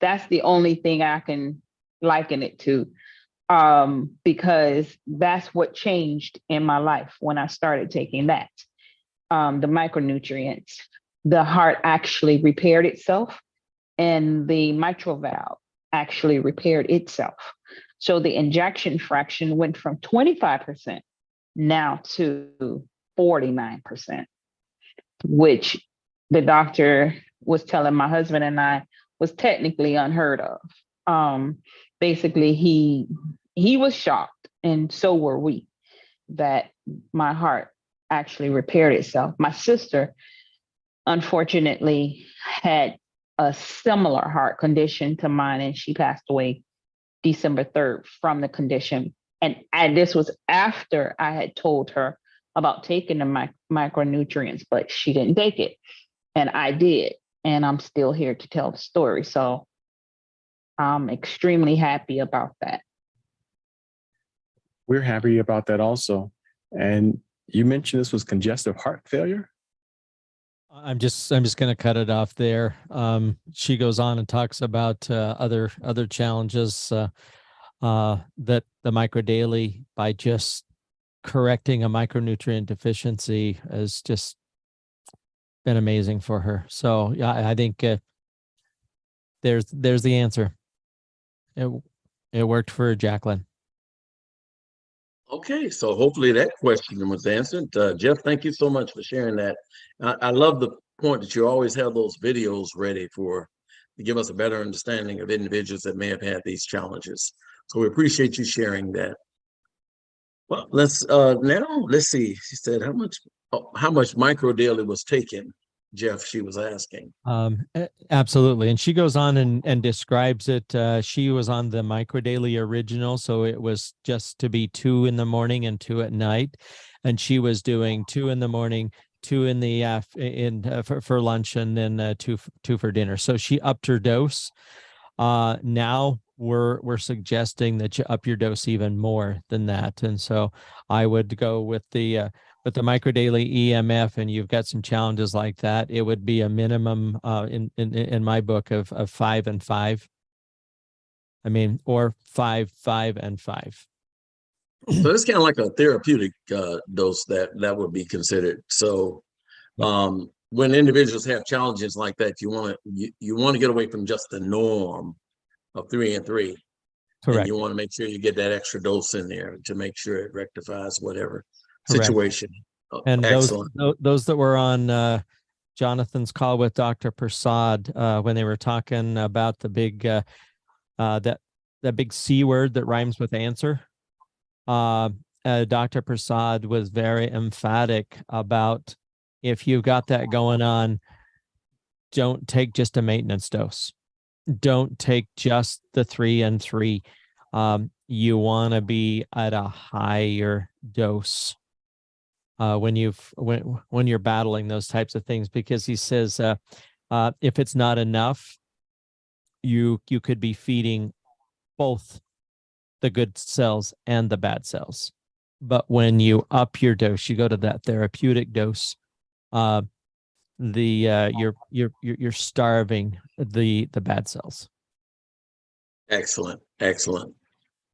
that's the only thing I can liken it to, because that's what changed in my life when I started taking that, the micronutrients. The heart actually repaired itself and the mitral valve actually repaired itself. So the injection fraction went from 25% now to 49%, which the doctor was telling my husband and I was technically unheard of. Basically, he was shocked, and so were we, that my heart actually repaired itself. My sister, unfortunately, had a similar heart condition to mine, and she passed away December 3rd from the condition. And this was after I had told her about taking the micronutrients, but she didn't take it. And I did. And I'm still here to tell the story. So I'm extremely happy about that. We're happy about that also. And you mentioned this was congestive heart failure. I'm just going to cut it off there. She goes on and talks about other challenges that the MicroDaily, by just correcting a micronutrient deficiency, has just been amazing for her. So yeah, I think there's the answer. It worked for Jacqueline. Okay, so hopefully that question was answered. Jeff, thank you so much for sharing that. I love the point that you always have those videos ready to give us a better understanding of individuals that may have had these challenges. So we appreciate you sharing that. Well, let's see. She said how much MicroDaily was taken. Jeff, she was asking. Absolutely. And she goes on and describes it. She was on the MicroDaily original, so it was just to be 2 in the morning and 2 at night. And she was doing 2 in the morning, 2 in the for lunch, and then 2 for dinner. So she upped her dose. Now we're suggesting that you up your dose even more than that. And so I would go with the MicroDaily EMF, and you've got some challenges like that, it would be a minimum in my book of 5 and 5. I mean, or 5, 5, and 5. So it's kind of like a therapeutic dose that would be considered. So when individuals have challenges like that, you want to get away from just the norm of 3 and 3. Correct. And you want to make sure you get that extra dose in there to make sure it rectifies whatever Correct. situation. And excellent. those that were on Jonathan's call with Dr. Prasad, when they were talking about the big that big C word that rhymes with answer, Dr. Prasad was very emphatic about, if you've got that going on, don't take just a maintenance dose. Don't take just the 3 and 3. You want to be at a higher dose when you're battling those types of things, because he says if it's not enough, you could be feeding both the good cells and the bad cells. But when you up your dose, you go to that therapeutic dose, you're starving the bad cells. Excellent, excellent.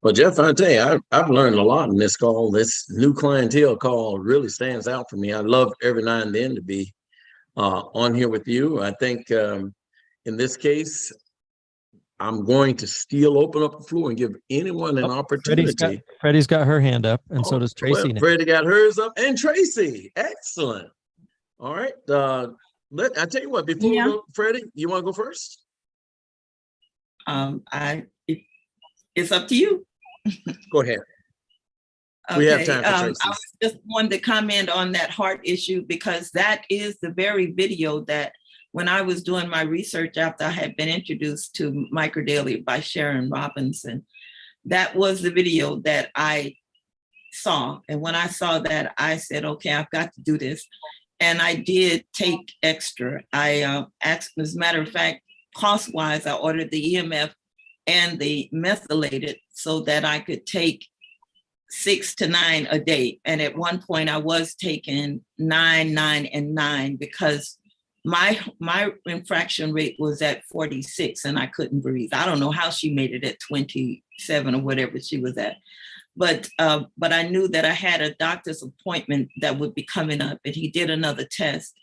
Well, Jeff, I tell you, I've learned a lot in this call. This new clientele call really stands out for me. I love every now and then to be on here with you. I think in this case, I'm going to still open up the floor and give anyone an opportunity. Freddie's got her hand up, and so Oh, does Tracy. well, Freddie got hers up, and Tracy. Excellent. All right. I tell you what, before we go, Freddie, you want to go first? It's up to you. Go ahead. Okay. We have time for Tracy. I just wanted to comment on that heart issue, because that is the very video that when I was doing my research after I had been introduced to Microdaily by Sharon Robinson, that was the video that I saw. And when I saw that, I said, okay, I've got to do this. And I did take extra. I asked, as a matter of fact, cost-wise, I ordered the EMF and the methylated so that I could take 6 to 9 a day. And at one point I was taking 9, 9, and 9 because my infraction rate was at 46 and I couldn't breathe. I don't know how she made it at 27 or whatever she was at. But I knew that I had a doctor's appointment that would be coming up, and he did another test.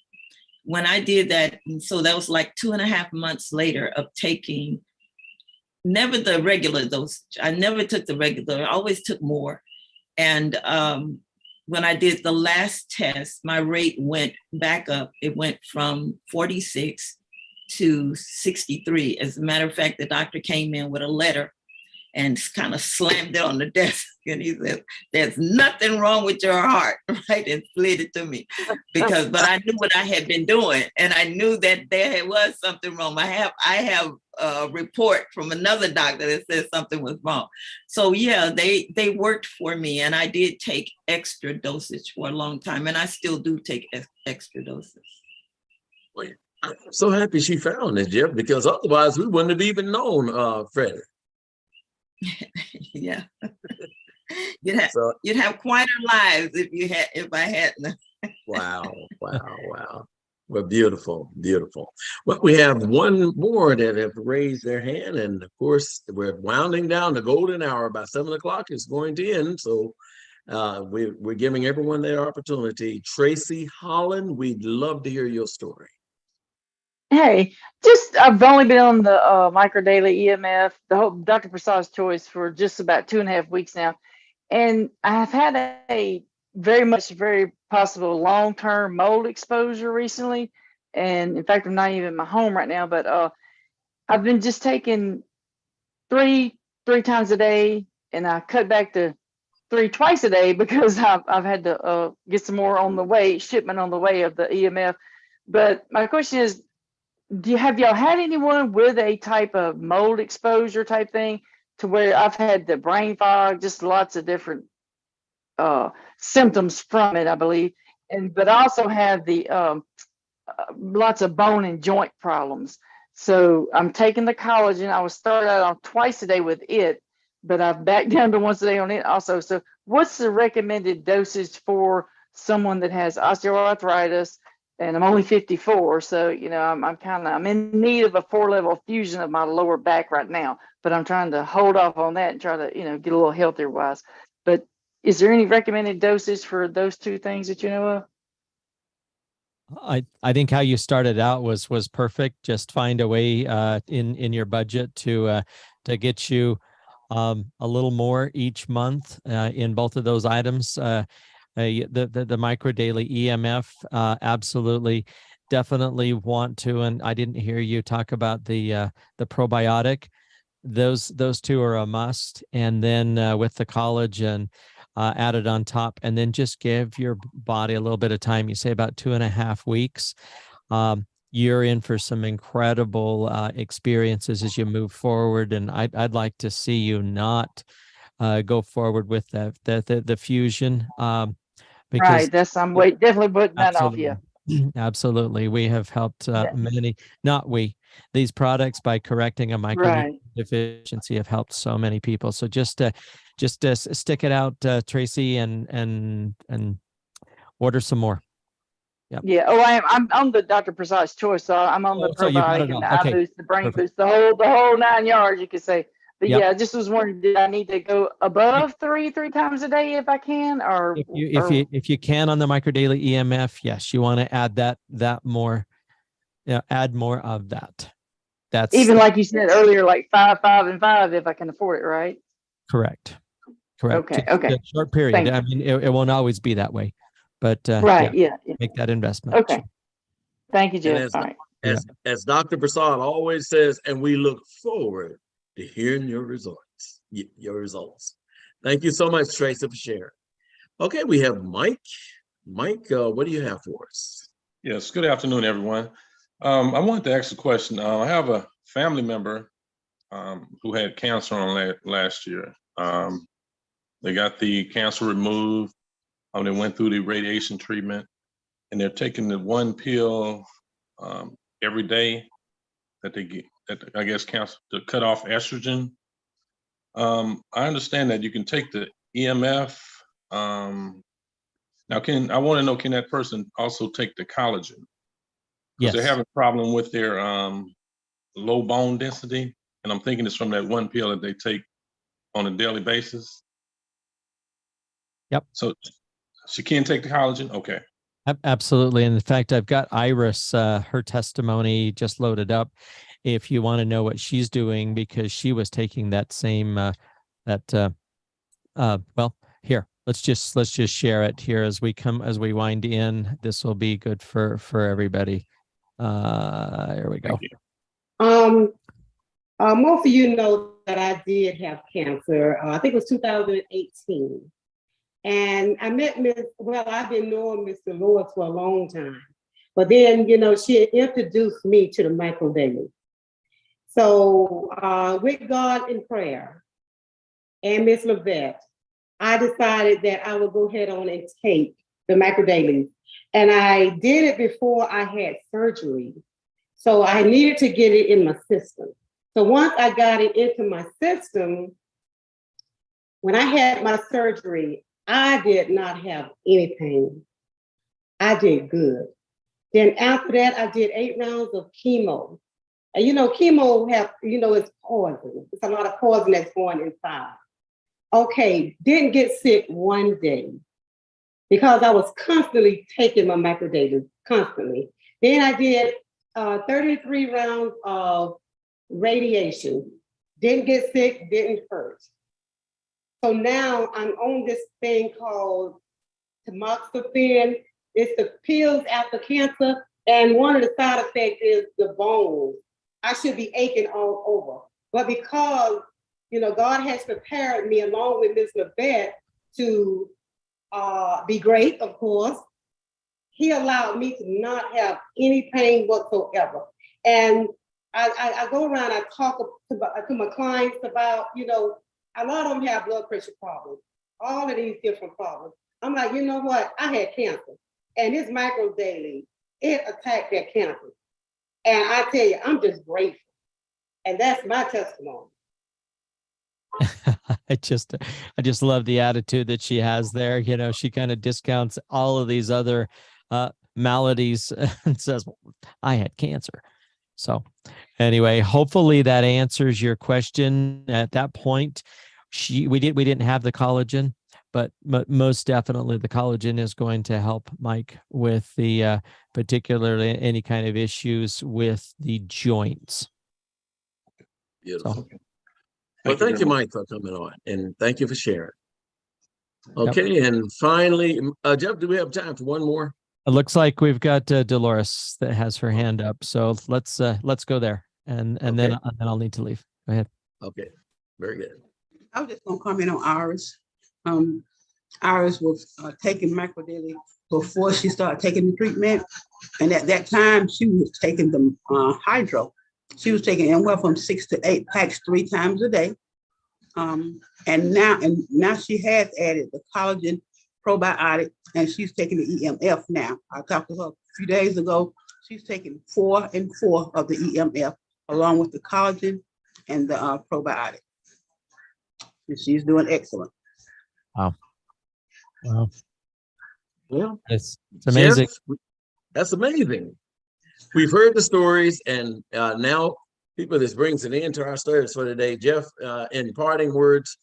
When I did that, and so that was like 2.5 months later of taking never the regular dosage. I never took the regular, I always took more. And when I did the last test, my rate went back up. It went from 46 to 63. As a matter of fact, the doctor came in with a letter and kind of slammed it on the desk. And he said, there's nothing wrong with your heart, right? And slid it to me but I knew what I had been doing. And I knew that there was something wrong. I have a report from another doctor that says something was wrong. So yeah, they worked for me, and I did take extra dosage for a long time. And I still do take extra doses. I'm so happy she found it, Jeff, because otherwise we wouldn't have even known, Freddie. Yeah. You'd have quieter lives if I hadn't. Wow. Well, beautiful. Well, we have one more that have raised their hand, and of course we're winding down. The golden hour by 7 o'clock is going to end, so we're giving everyone their opportunity. Tracy Holland, we'd love to hear your story. Hey, I've only been on the Microdaily EMF, the whole Dr. Prasad's Choice, for just about 2.5 weeks now. And I've had a very possible long-term mold exposure recently. And in fact, I'm not even in my home right now, but I've been just taking three times a day, and I cut back to 3 twice a day because I've had to get some more shipment on the way of the EMF. But my question is, have y'all had anyone with a type of mold exposure type thing, to where I've had the brain fog, just lots of different symptoms from it, I believe, but I also have the lots of bone and joint problems. So I'm taking the collagen. I was started out on twice a day with it, but I've backed down to once a day on it also. So what's the recommended dosage for someone that has osteoarthritis? And I'm only 54, so I'm in need of a 4-level fusion of my lower back right now. But I'm trying to hold off on that and try to get a little healthier wise. But is there any recommended dosage for those 2 things that you know of? I think how you started out was perfect. Just find a way in your budget to get you a little more each month in both of those items. The Microdaily EMF, absolutely, definitely want to. And I didn't hear you talk about the probiotic. Those 2 are a must. And then with the collagen added on top, and then just give your body a little bit of time. You say about 2.5 weeks. You're in for some incredible experiences as you move forward. And I'd like to see you not go forward with the fusion. Right, I'm definitely putting that off. Yeah. Absolutely. We have helped Yeah. these products by correcting a micronutrient Right. deficiency have helped so many people. So just stick it out, Tracy, and order some more. Yep. Yeah. Oh, I'm on the Dr. Precise Choice. So I'm on the Oh, so you got probiotic it and all. the eye Okay. boost, the brain Perfect. boost, the whole 9 yards, you could say. But Yep. yeah, I just was wondering, did I need to go above three times a day if I can, or If you can on the micro daily EMF, yes, you want to add that more. Yeah, add more of that. That's even like you said earlier, like 5, 5, and 5, if I can afford it, right? correct. Correct. Okay. Just Okay. a short period. Thank I you. mean, it won't always be that way, but Right. Yeah. make that investment. Okay. Thank you, And Jeff. All right. as Dr. Prasad always says, and we look forward to hearing your results. Thank you so much, Tracy, for sharing. Okay, we have Mike. Mike, what do you have for us? Yes, good afternoon, everyone. I wanted to ask a question. I have a family member who had cancer on last year. They got the cancer removed. They went through the radiation treatment, and they're taking the one pill every day that they get, that I guess counts to cut off estrogen. I understand that you can take the EMF. Now, I want to know, can that person also take the collagen? Because Yes. they're having a problem with their low bone density. And I'm thinking it's from that one pill that they take on a daily basis. Yep. So she can take the collagen? Okay. Absolutely. And in fact, I've got Iris, her testimony just loaded up. If you want to know what she's doing, because she was taking that same, well, here, let's just share it here as we wind in. This will be good for everybody. Here we go. Most of you know that I did have cancer. I think it was 2018. And I met I've been knowing Miss Dolores for a long time. But then, she introduced me to the Micro Daily. So with God in prayer and Miss Levette, I decided that I would go ahead on and take the Micro Daily. And I did it before I had surgery. So I needed to get it in my system. So once I got it into my system, when I had my surgery, I did not have any pain. I did good. Then after that, I did 8 rounds of chemo. And chemo it's poison. It's a lot of poison that's going inside. Okay, didn't get sick one day because I was constantly taking my Micro Daily, constantly. Then I did 33 rounds of radiation. Didn't get sick, didn't hurt. So now I'm on this thing called tamoxifen. It's the pills after cancer. And one of the side effects is the bones. I should be aching all over. But because, God has prepared me along with Ms. Levette to be great, of course, he allowed me to not have any pain whatsoever. And I go around, I talk to my clients about, a lot of them have blood pressure problems, all of these different problems. I'm like, you know what? I had cancer. And this Micro Daily, it attacked that cancer. And I tell you, I'm just grateful. And that's my testimony. I just love the attitude that she has there. She kind of discounts all of these other maladies and says, I had cancer. So anyway, hopefully that answers your question. At that point, we didn't have the collagen, but most definitely the collagen is going to help Mike with the particularly any kind of issues with the joints. Beautiful. So, Well, thank you, Mike, for coming on, and thank you for sharing. Okay, and finally, Jeff, do we have time for one more? it looks like we've got Dolores that has her hand up. So let's go there, and then I'll need to leave. Go ahead. Okay, very good. I was just gonna comment on Iris. Iris was taking Micro Daily before she started taking the treatment, and at that time she was taking the hydro. She was taking anywhere from 6 to 8 packs 3 times a day. And now she has added the collagen probiotic, and she's taking the EMF now. I talked to her few days ago. She's taken 4 and 4 of the EMF along with the collagen and the probiotic. And she's doing excellent. Wow. Well, It's amazing. Jeff, that's amazing. We've heard the stories, and now people, this brings it into our stories for today. Jeff, in parting words,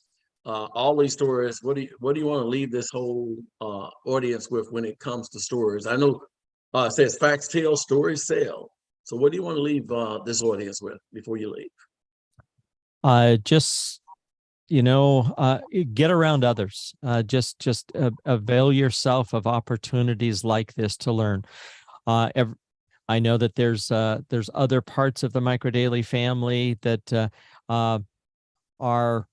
all these stories, what do you want to leave this whole audience with when it comes to stories? I know it says facts tell, stories sell. So what do you want to leave this audience with before you leave? Just, get around others. Just avail yourself of opportunities like this to learn. I know that there's other parts of the Microdaily family that are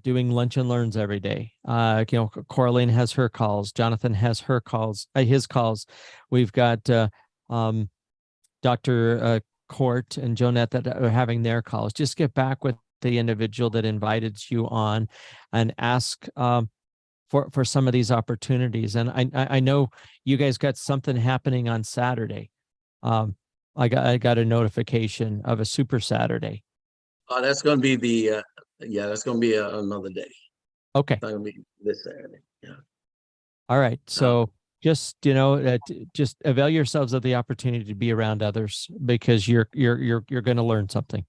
doing lunch and learns every day. Coraline has her calls. Jonathan has his calls. We've got Dr. Court and Jonette that are having their calls. Just get back with the individual that invited you on and ask for some of these opportunities. And I know you guys got something happening on Saturday. I got a notification of a Super Saturday. That's going to be that's going to be another day. Okay. It's not going to be this Saturday. Yeah. All right. So just just avail yourselves of the opportunity to be around others, because you're going to learn something.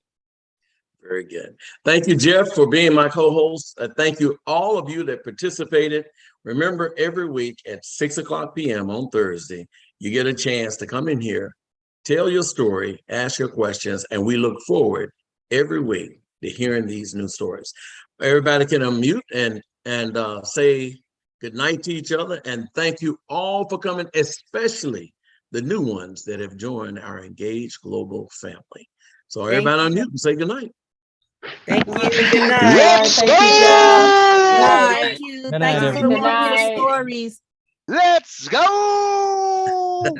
Very good. Thank you, Jeff, for being my co-host. Thank you, all of you that participated. Remember, every week at 6:00 p.m. on Thursday, you get a chance to come in here, tell your story, ask your questions, and we look forward every week to hearing these new stories. Everybody can unmute and say good night to each other. And thank you all for coming, especially the new ones that have joined our Engage Global family. So everybody unmute and say good night. Thank you. Good night. Let's Thank go! you, Jeff. Thank you. Good night, Thank you for the everyone. wonderful Good night. stories. Let's go! All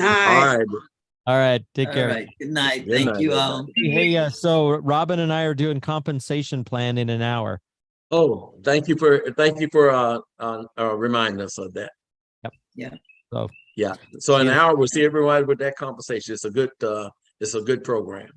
right. All right. Take All care. right. Good night. Good Thank night, you everybody. all. Hey, so Robin and I are doing compensation plan in an hour. Oh, thank you for reminding us of that. Yep. Yeah. So Yeah. So in an hour, we'll see everybody with that conversation. It's a good program.